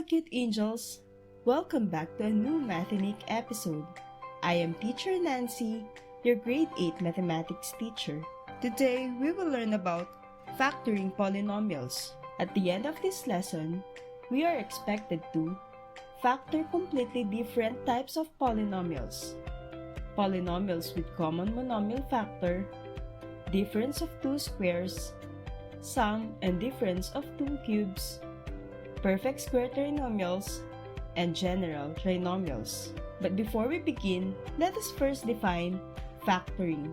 mga cute angels! Welcome back to a new Mathinic episode. I am Teacher Nancy, your grade 8 mathematics teacher. Today, we will learn about factoring polynomials. At the end of this lesson, we are expected to factor completely different types of polynomials. Polynomials with common monomial factor, difference of two squares, sum and difference of two cubes, perfect square trinomials, and general trinomials. But before we begin, let us first define factoring.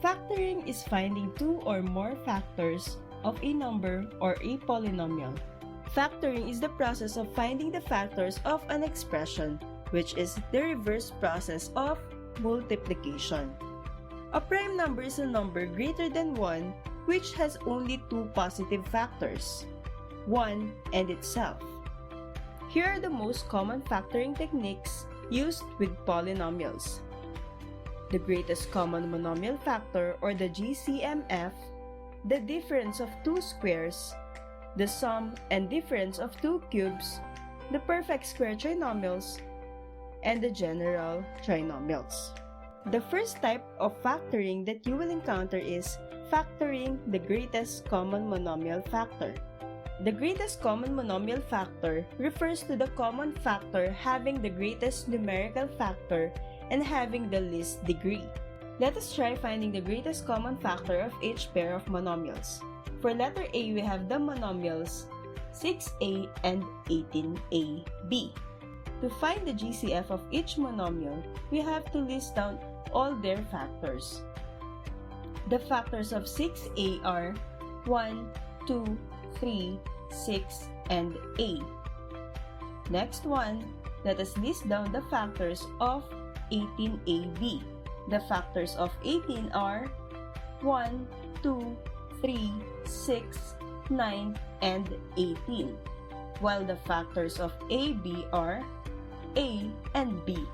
Factoring is finding two or more factors of a number or a polynomial. Factoring is the process of finding the factors of an expression, which is the reverse process of multiplication. A prime number is a number greater than 1 which has only two positive factors, 1 and itself. Here are the most common factoring techniques used with polynomials. The greatest common monomial factor, or the GCMF, the difference of two squares, the sum and difference of two cubes, the perfect square trinomials, and the general trinomials. The first type of factoring that you will encounter is factoring the greatest common monomial factor. The greatest common monomial factor refers to the common factor having the greatest numerical factor and having the least degree. Let us try finding the greatest common factor of each pair of monomials. For letter A, we have the monomials 6a and 18ab. To find the GCF of each monomial, we have to list down all their factors. The factors of 6a are 1, 2, 3, 6, and a. Next one, let us list down the factors of 18ab. The factors of 18 are 1, 2, 3, 6, 9, and 18, while the factors of ab are a and b.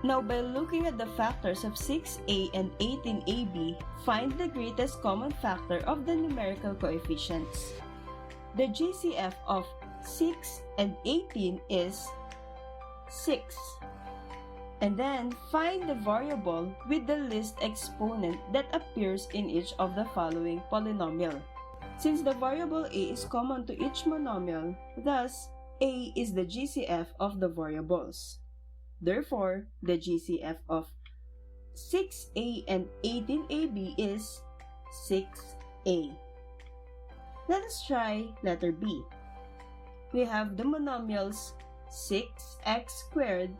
Now, by looking at the factors of 6a and 18ab, find the greatest common factor of the numerical coefficients. The GCF of 6 and 18 is 6. And then, find the variable with the least exponent that appears in each of the following polynomial. Since the variable a is common to each monomial, thus, a is the GCF of the variables. Therefore, the GCF of 6a and 18ab is 6a. Let us try letter B. We have the monomials 6x squared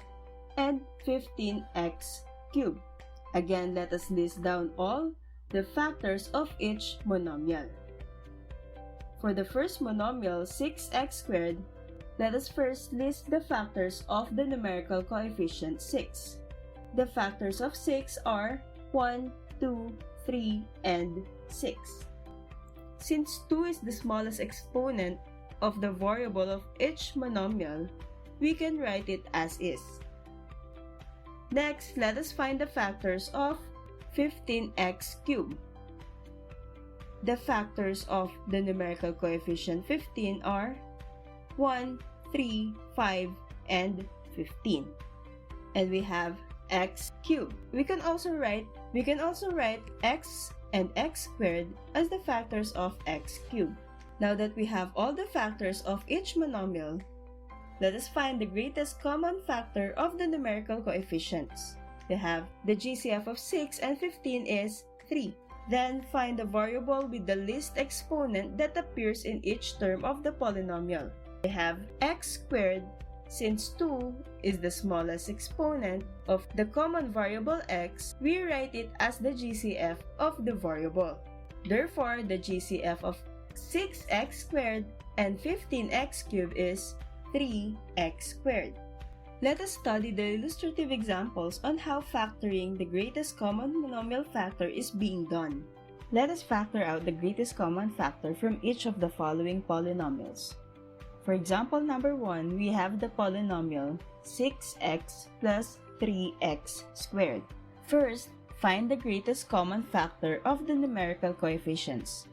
and 15x cubed. Again, let us list down all the factors of each monomial. For the first monomial, 6x squared, let us first list the factors of the numerical coefficient 6. The factors of 6 are 1, 2, 3, and 6. Since 2 is the smallest exponent of the variable of each monomial, we can write it as is. Next, let us find the factors of 15x cubed. The factors of the numerical coefficient 15 are 1, 3, 5, and 15. And we have x cubed. We can also write x and x squared as the factors of x cubed. Now that we have all the factors of each monomial, let us find the greatest common factor of the numerical coefficients. We have the GCF of 6 and 15 is 3. Then find the variable with the least exponent that appears in each term of the polynomial. We have x squared. Since 2 is the smallest exponent of the common variable x, we write it as the GCF of the variable. Therefore, the GCF of 6x squared and 15x cubed is 3x squared. Let us study the illustrative examples on how factoring the greatest common monomial factor is being done. Let us factor out the greatest common factor from each of the following polynomials. For example number 1, we have the polynomial 6x plus 3x squared. First, find the greatest common factor of the numerical coefficients.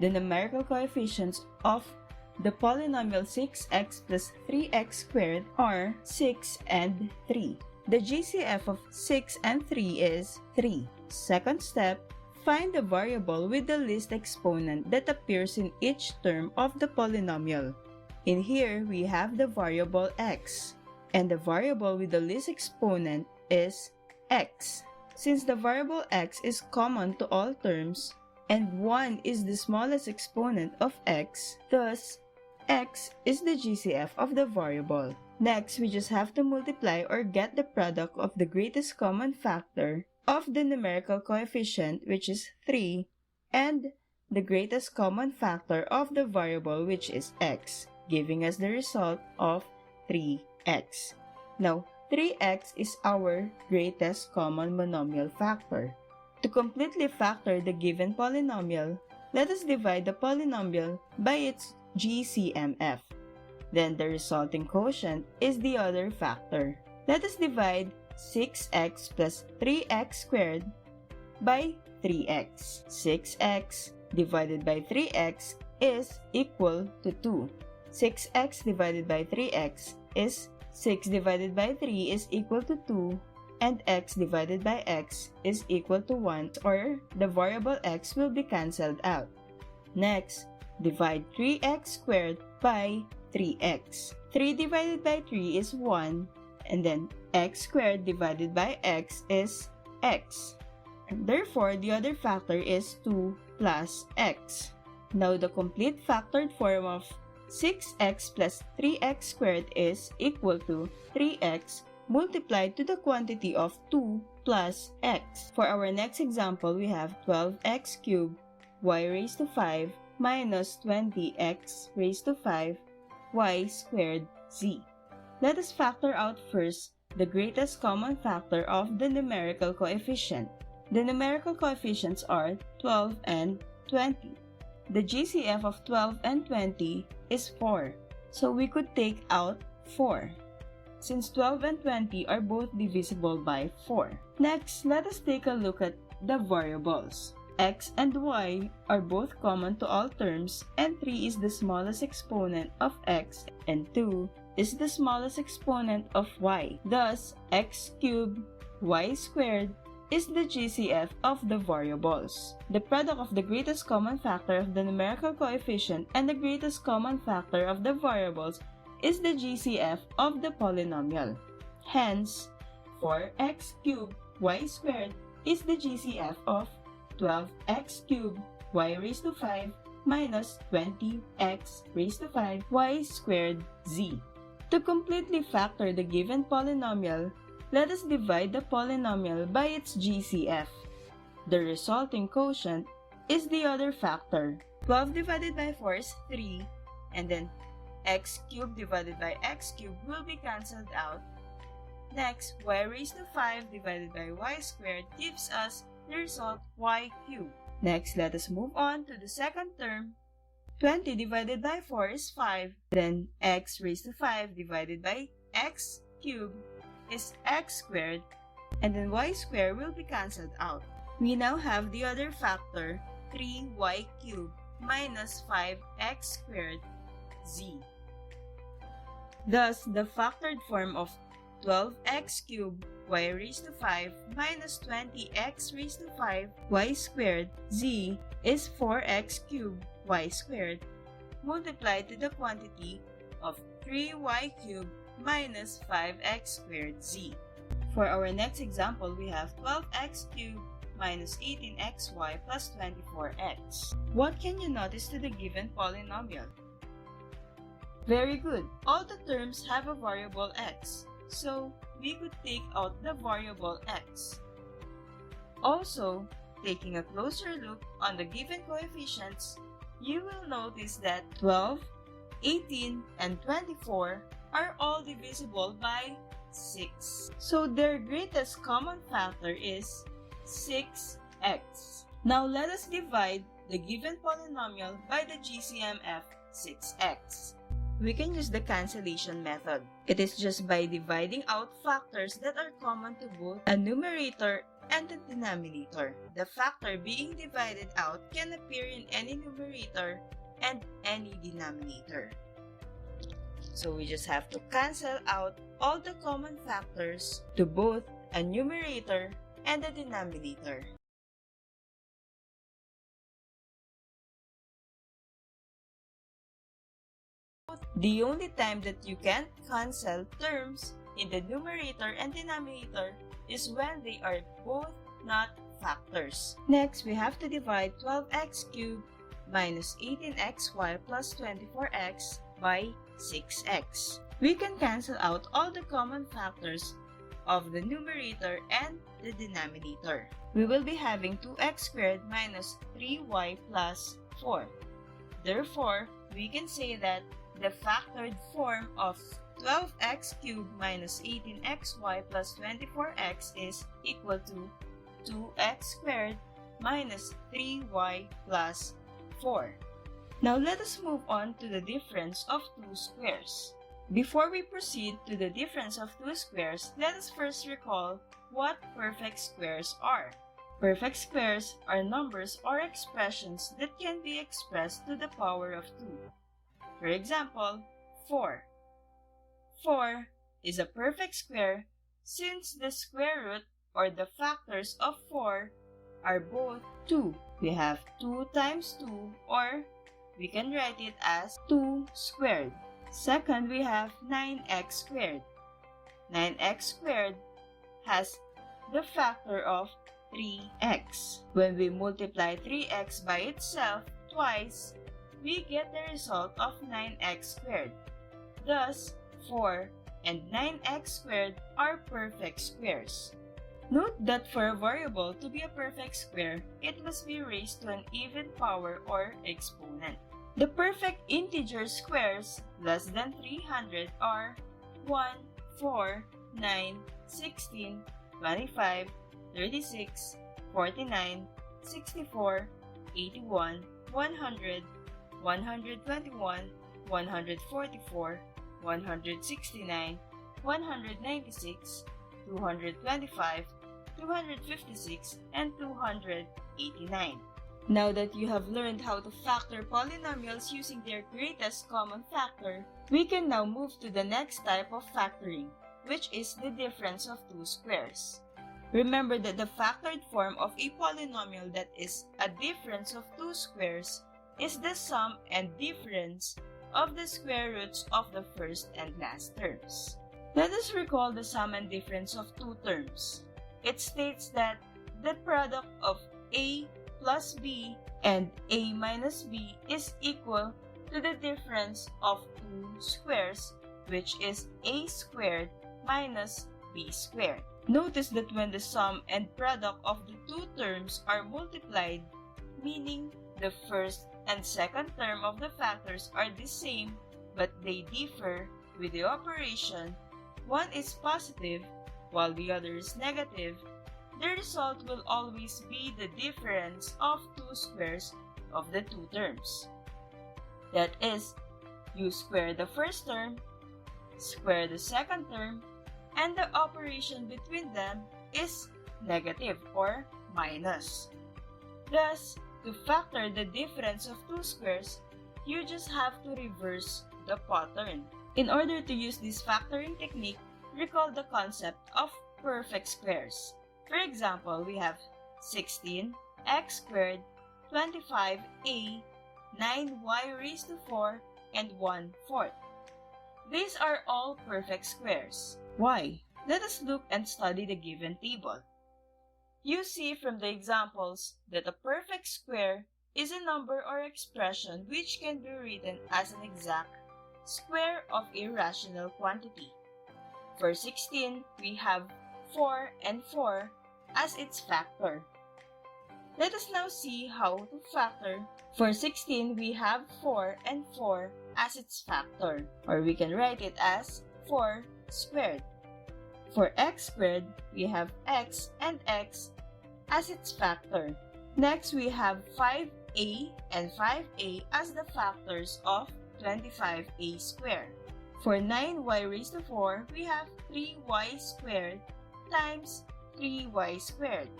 The numerical coefficients of the polynomial 6x plus 3x squared are 6 and 3. The GCF of 6 and 3 is 3. Second step, find the variable with the least exponent that appears in each term of the polynomial. In here, we have the variable x, and the variable with the least exponent is x. Since the variable x is common to all terms, and 1 is the smallest exponent of x, thus, x is the GCF of the variable. Next, we just have to multiply or get the product of the greatest common factor of the numerical coefficient, which is 3, and the greatest common factor of the variable, which is x, giving us the result of 3x. Now, 3x is our greatest common monomial factor. To completely factor the given polynomial, let us divide the polynomial by its GCMF. Then the resulting quotient is the other factor. Let us divide 6x plus 3x squared by 3x. 6x divided by 3x is equal to 2. 6x divided by 3x is 6 divided by 3 is equal to 2, and x divided by x is equal to 1, or the variable x will be cancelled out. Next, divide 3x squared by 3x. 3 divided by 3 is 1, and then x squared divided by x is x. Therefore, the other factor is 2 plus x. Now, the complete factored form of 6x plus 3x squared is equal to 3x multiplied to the quantity of 2 plus x. For our next example, we have 12x cubed y raised to 5 minus 20x raised to 5 y squared z. Let us factor out first the greatest common factor of the numerical coefficient. The numerical coefficients are 12 and 20. The GCF of 12 and 20 is 4, so we could take out 4, since 12 and 20 are both divisible by 4. Next, let us take a look at the variables. X and y are both common to all terms, and 3 is the smallest exponent of x, and 2 is the smallest exponent of y. Thus, x cubed y squared is the GCF of the variables. The product of the greatest common factor of the numerical coefficient and the greatest common factor of the variables is the GCF of the polynomial. Hence, 4x cubed y squared is the GCF of 12x cubed y raised to 5 minus 20x raised to 5 y squared z. To completely factor the given polynomial, let us divide the polynomial by its GCF. The resulting quotient is the other factor. 12 divided by 4 is 3, and then x cubed divided by x cubed will be cancelled out. Next, y raised to 5 divided by y squared gives us the result y cubed. Next, let us move on to the second term. 20 divided by 4 is 5. Then x raised to 5 divided by x cubed is x squared, and then y squared will be cancelled out. We now have the other factor, 3y cubed minus 5x squared z. Thus, the factored form of 12x cubed y raised to 5 minus 20x raised to 5 y squared z is 4x cubed y squared multiplied to the quantity of 3y cubed minus 5x squared z. For our next example, we have 12x cubed minus 18xy plus 24x. What can you notice to the given polynomial? Very good. All the terms have a variable x, so we could take out the variable x. Also, taking a closer look on the given coefficients, you will notice that 12, 18, and 24 are all divisible by 6. So their greatest common factor is 6x. Now let us divide the given polynomial by the GCMF 6x. We can use the cancellation method. It is just by dividing out factors that are common to both a numerator and the denominator. The factor being divided out can appear in any numerator and any denominator. So we just have to cancel out all the common factors to both a numerator and a denominator. The only time that you can't cancel terms in the numerator and denominator is when they are both not factors. Next, we have to divide 12x cubed minus 18xy plus 24x by 6x. We can cancel out all the common factors of the numerator and the denominator. We will be having 2x squared minus 3y plus 4. Therefore, we can say that the factored form of 12x cubed minus 18xy plus 24x is equal to 2x squared minus 3y plus 4. Now let us move on to the difference of two squares. Before we proceed to the difference of two squares, let us first recall what perfect squares are. Perfect squares are numbers or expressions that can be expressed to the power of 2. For example, 4. 4 is a perfect square since the square root or the factors of 4 are both 2. We have 2 times 2, or we can write it as 2 squared. Second, we have 9x squared. 9x squared has the factor of 3x. When we multiply 3x by itself twice, we get the result of 9x squared. Thus, 4 and 9x squared are perfect squares. Note that for a variable to be a perfect square, it must be raised to an even power or exponent. The perfect integer squares less than 300 are 1, 4, 9, 16, 25, 36, 49, 64, 81, 100, 121, 144, 169, 196, 225, 256, and 289. Now that you have learned how to factor polynomials using their greatest common factor, we can now move to the next type of factoring, which is the difference of two squares. Remember that the factored form of a polynomial that is a difference of two squares is the sum and difference of the square roots of the first and last terms. Let us recall the sum and difference of two terms. It states that the product of a plus b and a minus b is equal to the difference of two squares, which is a squared minus b squared. Notice that when the sum and product of the two terms are multiplied, meaning the first and second term of the factors are the same but they differ with the operation, one is positive while the other is negative, the result will always be the difference of two squares of the two terms. That is, you square the first term, square the second term, and the operation between them is negative or minus. Thus, to factor the difference of two squares, you just have to reverse the pattern. In order to use this factoring technique, recall the concept of perfect squares. For example, we have 16 x squared, 25a, 9y raised to 4, and 1/4. These are all perfect squares. Why? Let us look and study the given table. You see from the examples that a perfect square is a number or expression which can be written as an exact square of a rational quantity. For 16, we have 4 and 4 as its factor. Let us now see how to factor. For 16, we have 4 and 4 as its factor, or we can write it as 4 squared. For x squared, we have x and x as its factor. Next, we have 5a and 5a as the factors of 25a squared. For 9y raised to 4, we have 3y squared times 3y squared.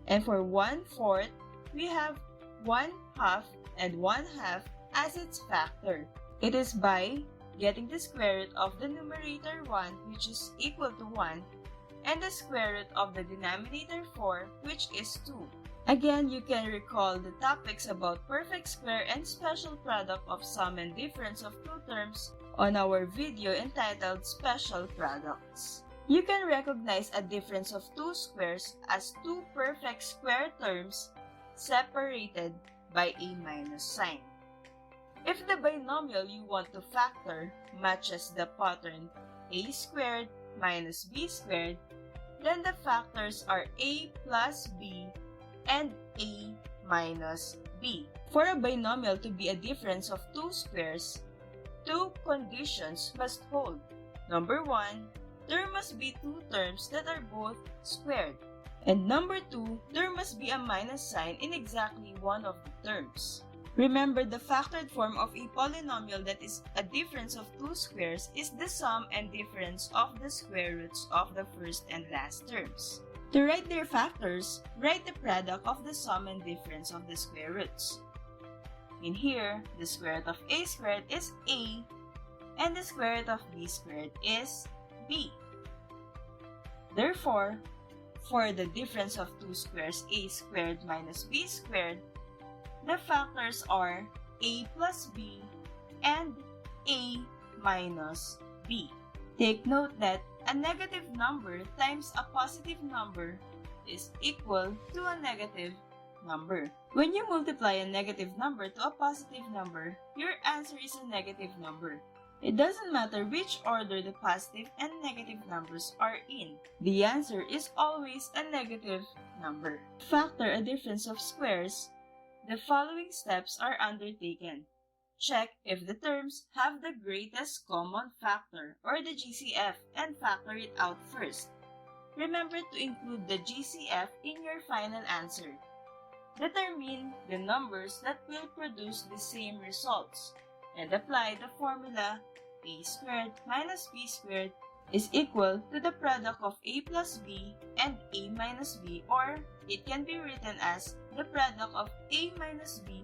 And for 1/4, we have 1/2 and 1/2 as its factor. It is by getting the square root of the numerator 1, which is equal to 1, and the square root of the denominator 4, which is 2. Again, you can recall the topics about perfect square and special product of sum and difference of two terms on our video entitled Special Products. You can recognize a difference of two squares as two perfect square terms separated by a minus sign. If the binomial you want to factor matches the pattern a squared minus b squared, then the factors are a plus b and a minus b. For a binomial to be a difference of two squares, two conditions must hold. Number 1, there must be two terms that are both squared. And number 2, there must be a minus sign in exactly one of the terms. Remember, the factored form of a polynomial that is a difference of two squares is the sum and difference of the square roots of the first and last terms. To write their factors, write the product of the sum and difference of the square roots. In here, the square root of a squared is a, and the square root of b squared is b. Therefore, for the difference of two squares a squared minus b squared, the factors are a plus b and a minus b. Take note that a negative number times a positive number is equal to a negative number. When you multiply a negative number to a positive number, your answer is a negative number. It doesn't matter which order the positive and negative numbers are in. The answer is always a negative number. To factor a difference of squares, the following steps are undertaken. Check if the terms have the greatest common factor or the GCF and factor it out first. Remember to include the GCF in your final answer. Determine the numbers that will produce the same results and apply the formula a squared minus b squared is equal to the product of a plus b and a minus b, or it can be written as the product of a minus b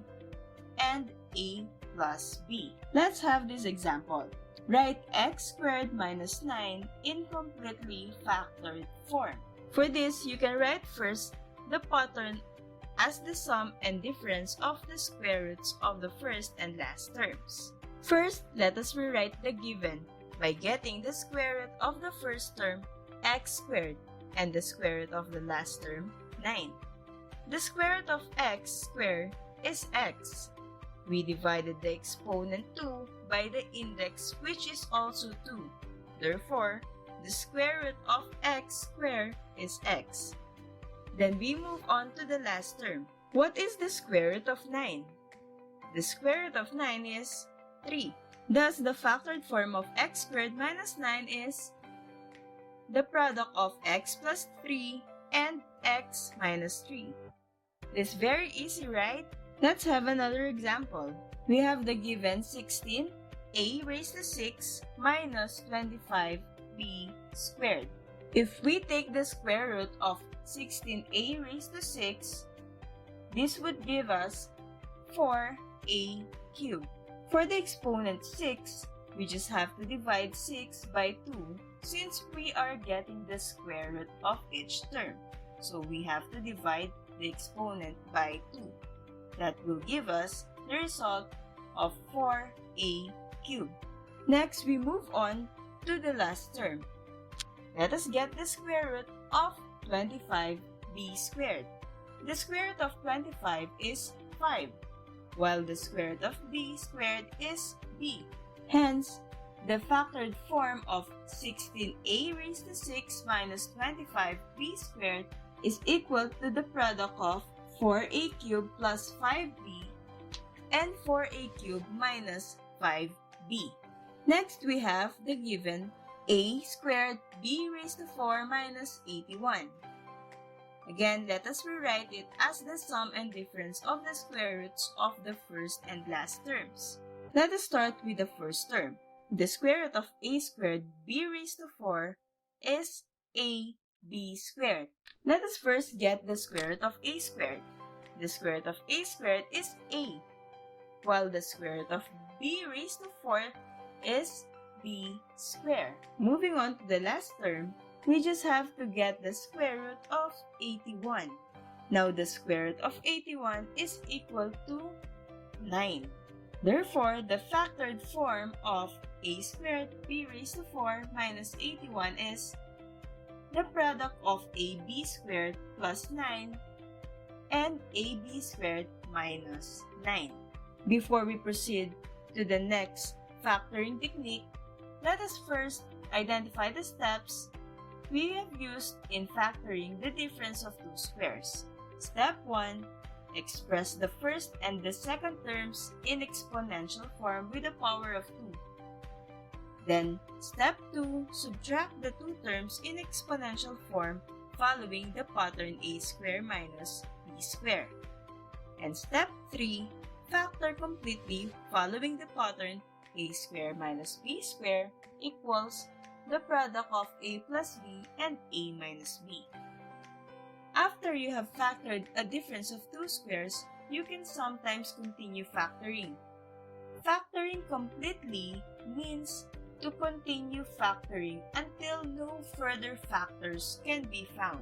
and a plus b. Let's have this example. Write x squared minus 9 in completely factored form. For this, you can write first the pattern as the sum and difference of the square roots of the first and last terms. First, let us rewrite the given by getting the square root of the first term, x squared, and the square root of the last term, 9. The square root of x squared is x. We divided the exponent 2 by the index, which is also 2. Therefore, the square root of x squared is x. Then we move on to the last term. What is the square root of 9? The square root of 9 is 3. Thus, the factored form of x squared minus 9 is the product of x plus 3 and x minus 3. This is very easy, right? Let's have another example. We have the given 16a raised to 6 minus 25b squared. If we take the square root of 16a raised to 6, this would give us 4a cubed. For the exponent 6, we just have to divide 6 by 2 since we are getting the square root of each term. So we have to divide the exponent by 2. That will give us the result of 4a cubed. Next, we move on to the last term. Let us get the square root of 25b squared. The square root of 25 is 5, while the square root of b squared is b. Hence, the factored form of 16a raised to 6 minus 25b squared is equal to the product of 4a cubed plus 5b and 4a cubed minus 5b. Next, we have the given a squared b raised to 4 minus 81. Again, let us rewrite it as the sum and difference of the square roots of the first and last terms. Let us start with the first term. The square root of a squared b raised to 4 is ab squared. Let us first get the square root of a squared. The square root of a squared is a. while the square root of b raised to 4th is b squared. Moving on to the last term, we just have to get the square root of 81. Now the square root of 81 is equal to 9. Therefore, the factored form of a squared b raised to 4 minus 81 is the product of ab squared plus 9 and ab squared minus 9. Before we proceed to the next factoring technique, let us first identify the steps we have used in factoring the difference of two squares. Step 1. Express the first and the second terms in exponential form with the power of 2. Then, step 2. Subtract the two terms in exponential form following the pattern a squared minus b squared. And step 3. Factor completely following the pattern a squared minus b squared equals the product of a plus b and a minus b. After you have factored a difference of two squares, you can sometimes continue factoring. Factoring completely means to continue factoring until no further factors can be found.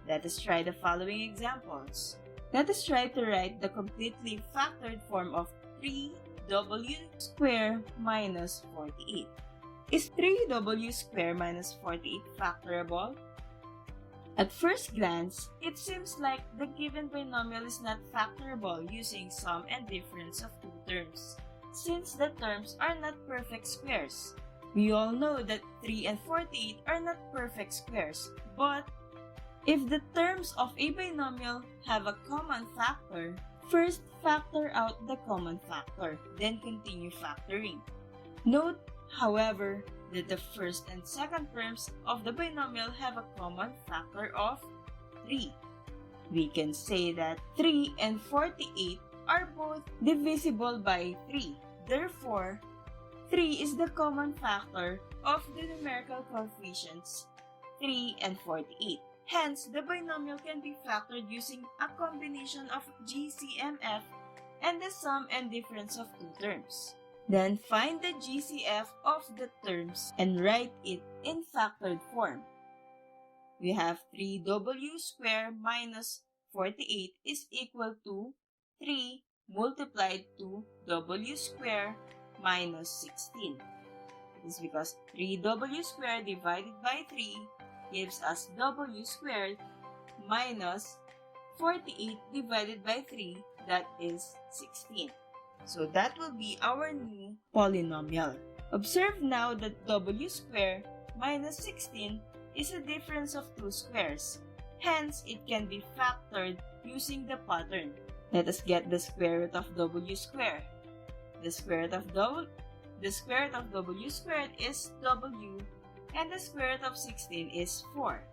Let us try the following examples. Let us try to write the completely factored form of 3w squared minus 48. Is 3w squared minus 48 factorable? At first glance, it seems like the given binomial is not factorable using sum and difference of two terms, since the terms are not perfect squares. We all know that 3 and 48 are not perfect squares, but if the terms of a binomial have a common factor, first factor out the common factor, then continue factoring. Note, however, that the first and second terms of the binomial have a common factor of 3. We can say that 3 and 48 are both divisible by 3. Therefore, 3 is the common factor of the numerical coefficients 3 and 48. Hence, the binomial can be factored using a combination of GCMF and the sum and difference of two terms. Then find the GCF of the terms and write it in factored form. We have 3w squared minus 48 is equal to 3 multiplied to w squared minus 16. This is because 3w squared divided by 3 gives us w squared minus 48 divided by 3, that is 16. So that will be our new polynomial. Observe now that w squared minus 16 is a difference of two squares. Hence, it can be factored using the pattern. Let us get the square root of w squared. The square root of w squared is w, and the square root of 16 is 4.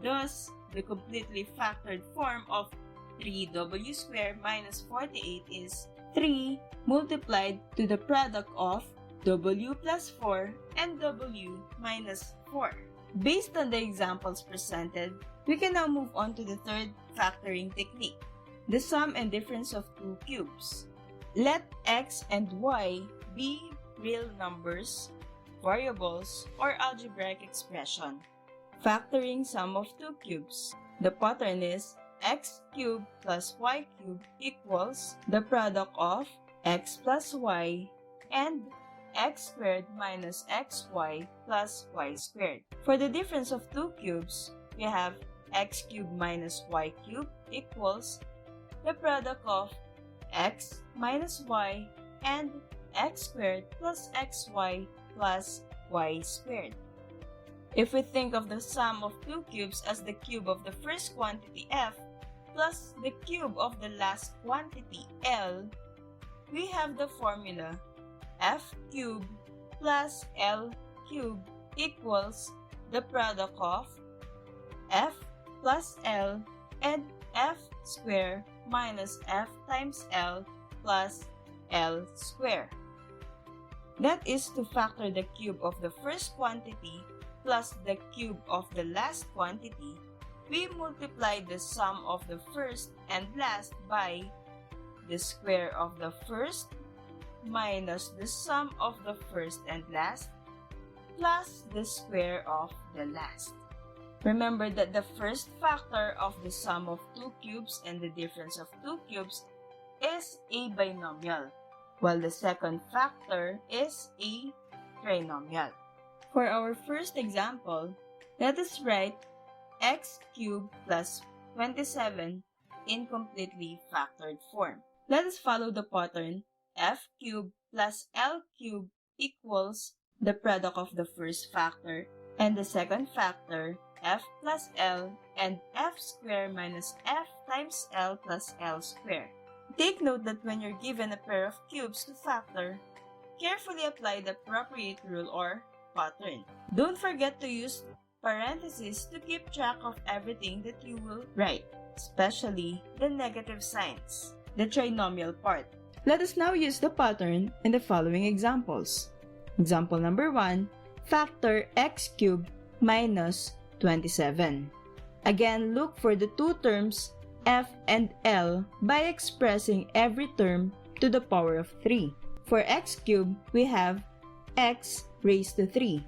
Thus, the completely factored form of 3w squared minus 48 is 3 multiplied to the product of w plus 4 and w minus 4. Based on the examples presented, we can now move on to the third factoring technique, the sum and difference of two cubes. Let x and y be real numbers, variables, or algebraic expression. Factoring sum of two cubes. The pattern is x cubed plus y cubed equals the product of x plus y and x squared minus xy plus y squared. For the difference of two cubes, we have x cubed minus y cubed equals the product of x minus y and x squared plus xy plus y squared. If we think of the sum of two cubes as the cube of the first quantity f plus the cube of the last quantity L, we have the formula f cubed plus L cubed equals the product of f plus L and f squared minus f times L plus L squared. That is to factor the cube of the first quantity plus the cube of the last quantity. We multiply the sum of the first and last by the square of the first minus the sum of the first and last plus the square of the last. Remember that the first factor of the sum of two cubes and the difference of two cubes is a binomial, while the second factor is a trinomial. For our first example, let us write x cubed plus 27 in completely factored form. Let us follow the pattern f cubed plus l cubed equals the product of the first factor and the second factor, f plus l, and f squared minus f times l plus l squared. Take note that when you're given a pair of cubes to factor, carefully apply the appropriate rule or pattern. Don't forget to use parentheses to keep track of everything that you will write, especially the negative signs, the trinomial part. Let us now use the pattern in the following examples. Example number 1, factor x cubed minus 27. Again, look for the two terms f and l by expressing every term to the power of 3. For x cubed, we have x raised to 3.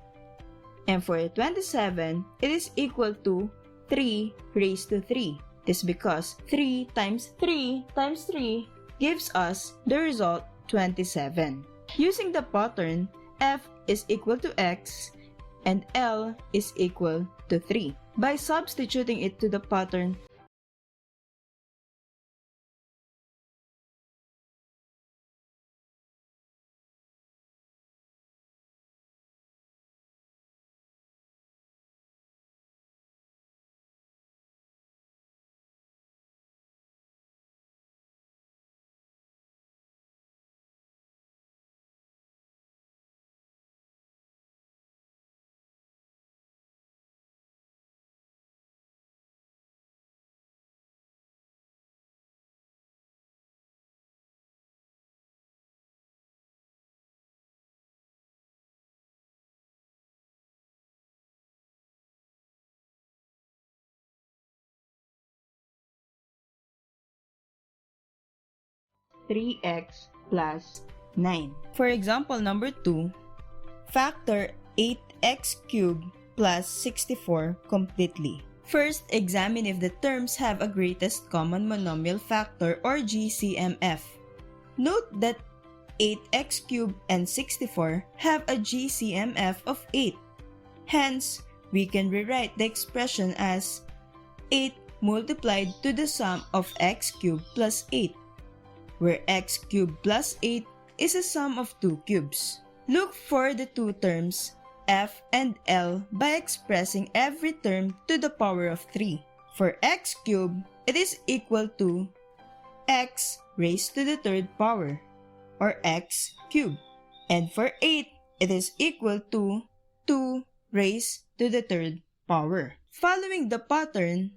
And for 27, it is equal to 3 raised to 3. This is because 3 times 3 times 3 gives us the result 27. Using the pattern, f is equal to x and l is equal to 3. By substituting it to the pattern, (3x plus 9). For example number 2, factor 8x cubed plus 64 completely. First, examine if the terms have a greatest common monomial factor or GCMF. Note that 8x cubed and 64 have a GCMF of 8. Hence, we can rewrite the expression as 8 multiplied to the sum of x cubed plus 8, where x cubed plus 8 is a sum of two cubes. Look for the two terms f and l by expressing every term to the power of 3. For x cubed, it is equal to x raised to the third power, or x cubed. And for 8, it is equal to 2 raised to the third power. Following the pattern,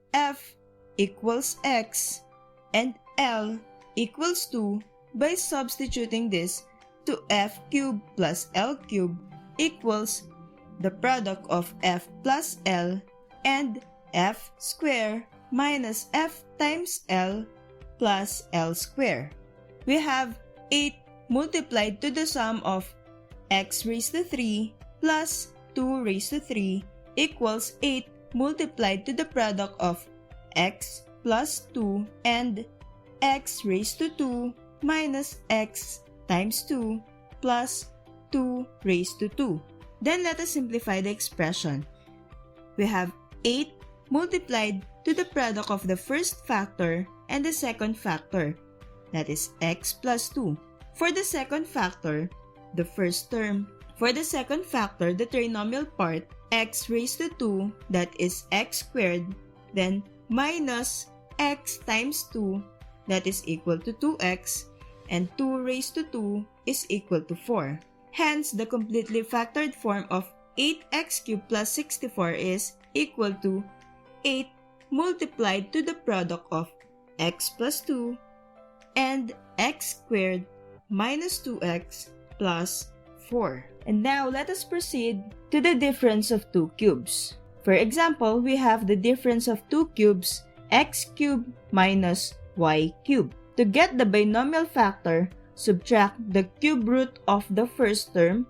f equals x and l equals 2 by substituting this to f cubed plus l cubed equals the product of f plus l and f squared minus f times l plus l squared. We have 8 multiplied to the sum of x raised to 3 plus 2 raised to 3 equals 8 multiplied to the product of x plus 2 and x raised to 2 minus x times 2 plus 2 raised to 2. Then let us simplify the expression. We have 8 multiplied to the product of the first factor and the second factor, that is x plus 2. For the second factor, the first term. For the second factor, the trinomial part, x raised to 2, that is x squared, then minus x times 2, that is equal to 2x, and 2 raised to 2 is equal to 4. Hence, the completely factored form of 8x cubed plus 64 is equal to 8 multiplied to the product of x plus 2 and x squared minus 2x plus 4. And now, let us proceed to the difference of two cubes. For example, we have the difference of two cubes, x cubed minus y cubed. To get the binomial factor, subtract the cube root of the first term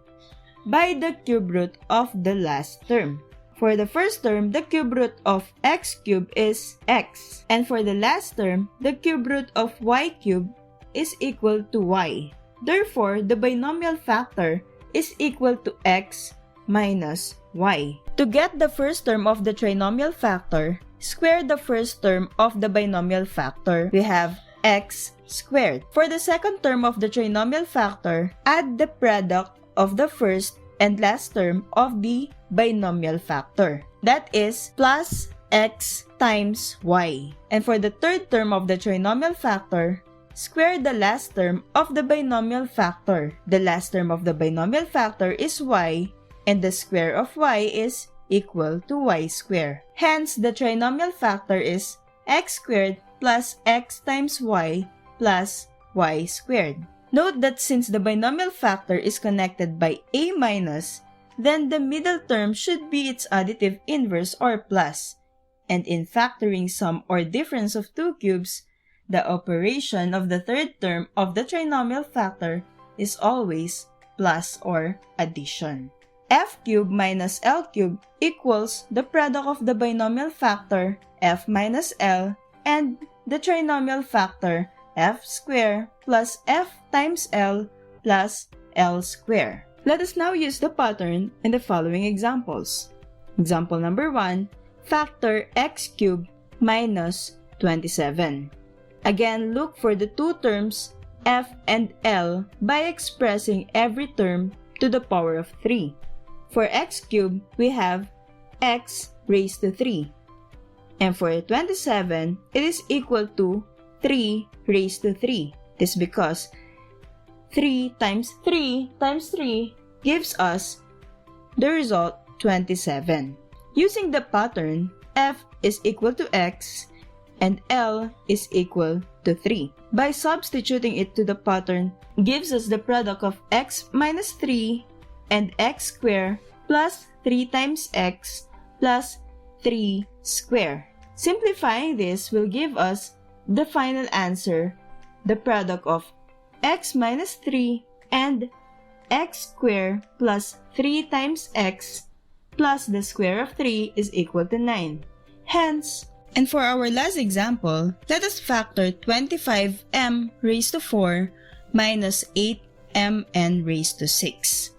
by the cube root of the last term. For the first term, the cube root of x cubed is x. And for the last term, the cube root of y cubed is equal to y. Therefore, the binomial factor is equal to x minus y. To get the first term of the trinomial factor, square the first term of the binomial factor. We have x squared. For the second term of the trinomial factor, add the product of the first and last term of the binomial factor. That is plus x times y. And for the third term of the trinomial factor, square the last term of the binomial factor. The last term of the binomial factor is y, and the square of y is equal to y squared. Hence, the trinomial factor is x squared plus x times y plus y squared. Note that since the binomial factor is connected by a minus, then the middle term should be its additive inverse or plus. And in factoring sum or difference of two cubes, the operation of the third term of the trinomial factor is always plus or addition. F cubed minus L cubed equals the product of the binomial factor f minus L and the trinomial factor f squared plus f times L plus L squared. Let us now use the pattern in the following examples. Example number 1, factor x cubed minus 27. Again, look for the two terms f and L by expressing every term to the power of 3. For x cubed, we have x raised to 3. And for 27, it is equal to 3 raised to 3. This is because 3 times 3 times 3 gives us the result 27. Using the pattern, f is equal to x and L is equal to 3. By substituting it to the pattern, gives us the product of x minus 3 and x squared plus 3 times x plus 3 squared. Simplifying this will give us the final answer, the product of x minus 3 and x squared plus 3 times x plus the square of 3 is equal to 9. Hence, and for our last example, let us factor 25m raised to 4 minus 8mn raised to 6.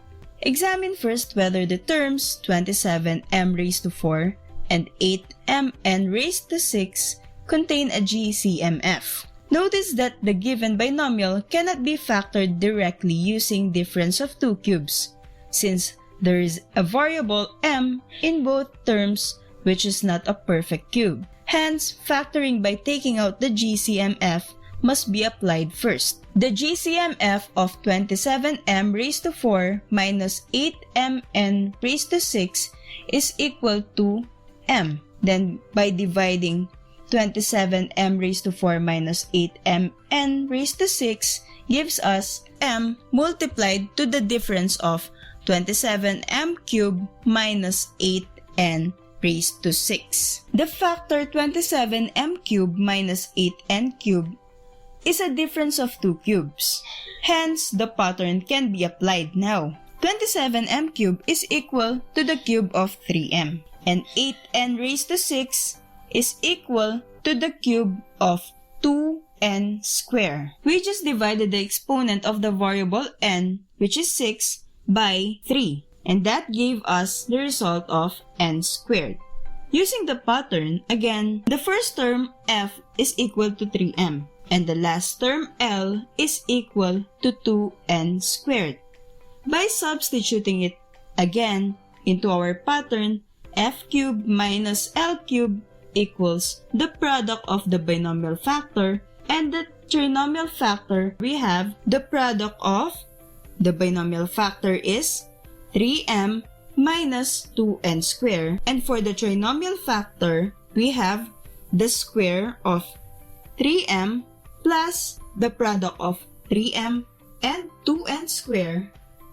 Examine first whether the terms 27m raised to 4 and 8mn raised to 6 contain a GCMF. Notice that the given binomial cannot be factored directly using difference of two cubes, since there is a variable m in both terms which is not a perfect cube. Hence, factoring by taking out the GCMF must be applied first. The GCMF of 27m raised to 4 minus 8mn raised to 6 is equal to m. Then, by dividing 27m raised to 4 minus 8mn raised to 6 gives us m multiplied to the difference of 27m cubed minus 8n raised to 6. The factor 27m cubed minus 8n cubed is a difference of two cubes. Hence, the pattern can be applied now. 27m cubed is equal to the cube of 3m, and 8n raised to 6 is equal to the cube of 2n squared. We just divided the exponent of the variable n, which is 6, by 3, and that gave us the result of n squared. Using the pattern, again, the first term f is equal to 3m, and the last term L is equal to 2n squared. By substituting it again into our pattern, f cubed minus L cubed equals the product of the binomial factor, and the trinomial factor, we have the product of the binomial factor is 3m minus 2n squared, and for the trinomial factor, we have the square of 3m plus the product of 3m and 2n squared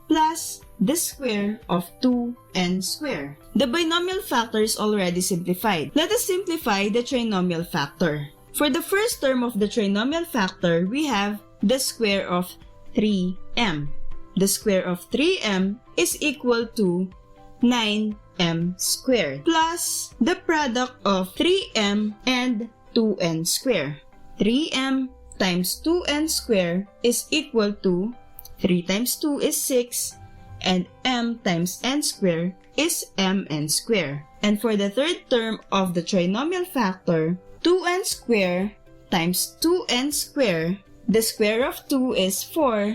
plus the square of 2n squared. The binomial factor is already simplified. Let us simplify the trinomial factor. For the first term of the trinomial factor, we have the square of 3m. The square of 3m is equal to 9m squared plus the product of 3m and 2n squared. 3m times 2n squared is equal to 3 times 2 is 6 and m times n squared is mn squared. And for the third term of the trinomial factor, 2n squared times 2n squared, the square of 2 is 4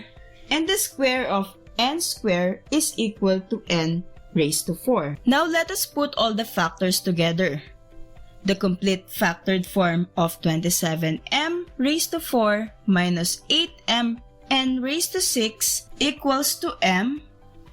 and the square of n squared is equal to n raised to 4. Now let us put all the factors together. The complete factored form of 27m raised to 4 minus 8m n raised to 6 equals to m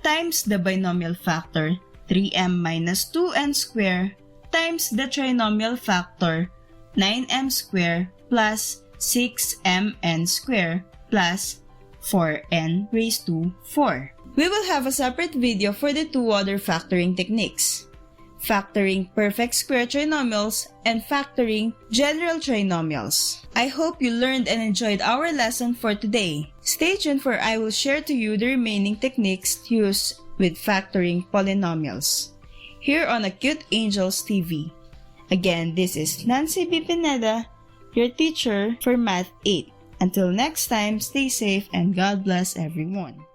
times the binomial factor 3m minus 2n squared times the trinomial factor 9m squared plus 6mn squared plus 4n raised to 4. We will have a separate video for the two other factoring techniques: factoring perfect square trinomials and factoring general trinomials. I hope you learned and enjoyed our lesson for today. Stay tuned for I will share to you the remaining techniques used with factoring polynomials here on Acute Angels TV. Again, this is Nancy B. Pineda, your teacher for Math 8. Until next time, stay safe and God bless everyone.